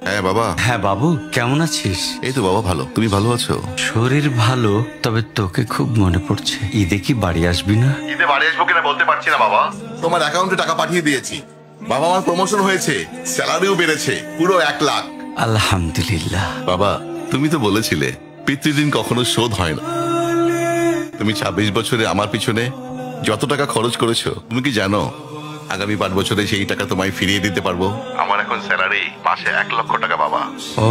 হ্যাঁ বাবা। হ্যাঁ বাবু, কেমন আছিস? এই তো বাবা ভালো, তুমি ভালো আছো? শরীর ভালো, তবে তোকে খুব মনে পড়ছে। ঈদে কি বাড়ি আসবি না? ঈদে বাড়ি আসবো কিনা বলতে পারছি না বাবা। তোমার অ্যাকাউন্টে টাকা পাঠিয়ে দিয়েছি বাবা, আমার প্রমোশন হয়েছে, স্যালারিও বেড়েছে, পুরো 1 লাখ। আলহামদুলিল্লাহ। বাবা তুমি তো বলেছিলে পিতৃদিন কখনো শোধ হয় না। তুমি 26 বছরে আমার পিছনে যত টাকা খরচ করেছো, তুমি কি জানো আগামী 5 বছরে সেই টাকা তোমায় ফিরিয়ে দিতে পারবো। আমার এখন স্যালারি মাসে 1 লক্ষ টাকা বাবা। ও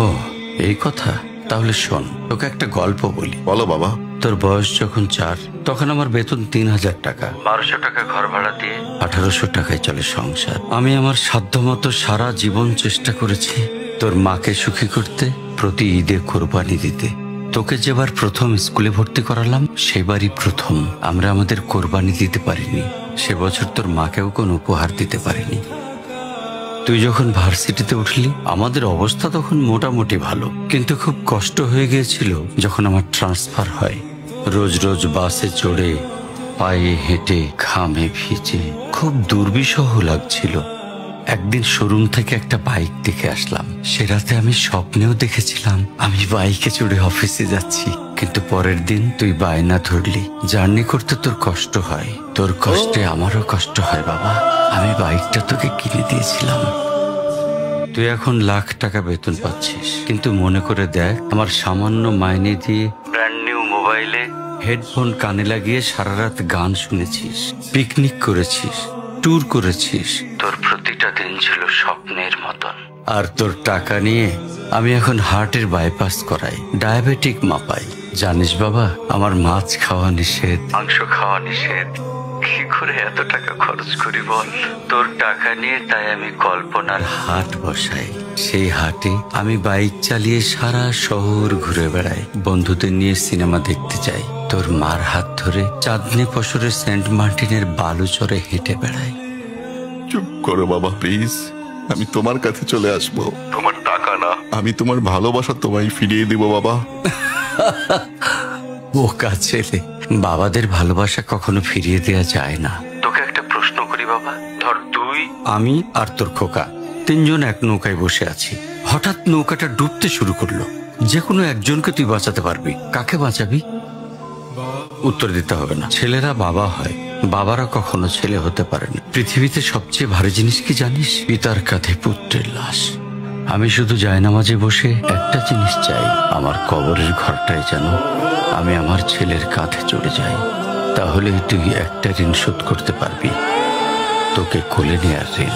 এই কথা, তাহলে শোন, তোকে একটা গল্প বলি। বলো বাবা। তোর বয়স যখন 4, তখন আমার বেতন 3000 টাকা। 1200 টাকা ঘর ভাড়া দিয়ে 1800 টাকায় চলে সংসার। আমি আমার সাধ্যমতো সারা জীবন চেষ্টা করেছি তোর মাকে সুখী করতে, প্রতি ঈদে কোরবানি দিতে। তোকে যেবার প্রথম স্কুলে ভর্তি করালাম, সেবারই প্রথম আমরা আমাদের কোরবানি দিতে পারিনি। সে বছর তোর মাকেও কোনো উপহার দিতে পারিনি। তুই যখন ভার্সিটিতে উঠলি, আমাদের অবস্থা তখন মোটামুটি ভালো, কিন্তু খুব কষ্ট হয়ে গিয়েছিল যখন আমার ট্রান্সফার হয়। রোজ রোজ বাসে চড়ে, পায়ে হেঁটে, ঘামে ভিজে খুব দুর্বিষহ লাগছিল। একদিন শোরুম থেকে একটা বাইক দেখে আসলাম। সে রাতে আমি স্বপ্নেও দেখেছিলাম আমি বাইকে চড়ে অফিসে যাচ্ছি। কিন্তু পরের দিন তুই বায়না ধরলি, জার্নি করতে তোর কষ্ট হয়। তোর কষ্টে আমারও কষ্ট হয় বাবা। আমি বাইকটা তোকে কিনে দিয়েছিলাম। তুই এখন লাখ টাকা বেতন পাচ্ছিস, কিন্তু মনে করে দেখ, আমার সামান্য মাইনে দিয়ে ব্র্যান্ড নিউ মোবাইলে হেডফোন কানে লাগিয়ে সারা রাত গান শুনেছিস, পিকনিক করেছিস, ট্যুর করেছিস। তোর প্রতিটা দিন ছিল স্বপ্নের মতন। আর তোর টাকা নিয়ে আমি এখন হার্টের বাইপাস করাই, ডায়াবেটিক মাপাই। জানিস বাবা, আমার মাছ খাওয়া নিষেধ, মাংস খাওয়া নিষেধ। কি করে এত টাকা খরচ করি বল? তোর টাকা নিয়ে তাই আমি কল্পনার হাট বসাই। সেই হাটে আমি বাইক চালিয়ে সারা শহর ঘুরে বেড়াই, বন্ধুদের নিয়ে সিনেমা দেখতে যাই, তোর মার হাত ধরে চাঁদনি পশরে সেন্ট মার্টিনের বালুচরে হেঁটে বেড়াই। চুপ করো বাবা প্লিজ, আমি তোমার কাছে চলে আসবো। তোমার টাকা না, আমি তোমার ভালোবাসা তোমায় ফিরিয়ে দিব বাবা। বোকা ছেলে, বাবাদের ভালোবাসা কখনো ফিরিয়ে দেওয়া যায় না। তোকে একটা প্রশ্ন করি বাবা, ধর তুই, আমি আর তোর খোকা তিনজন এক নৌকায় বসে আছি। হঠাৎ নৌকাটা ডুবতে শুরু করলো। যে কোনো একজনকে তুই বাঁচাতে পারবি, কাকে বাঁচাবি? উত্তর দিতে হবে না। ছেলেরা বাবা হয়, বাবারা কখনো ছেলে হতে পারে না। পৃথিবীতে সবচেয়ে ভারী জিনিস কি জানিস? পিতার কাঁধে পুত্রের লাশ। আমি শুধু জায়নামাজে বসে একটা জিনিস চাই, আমার কবরের ঘরটায় যেন আমি আমার ছেলের কাঁধে চলে যাই। তাহলেই তুই একটা ঋণ শোধ করতে পারবি, তোকে কোলে নেয়ার ঋণ।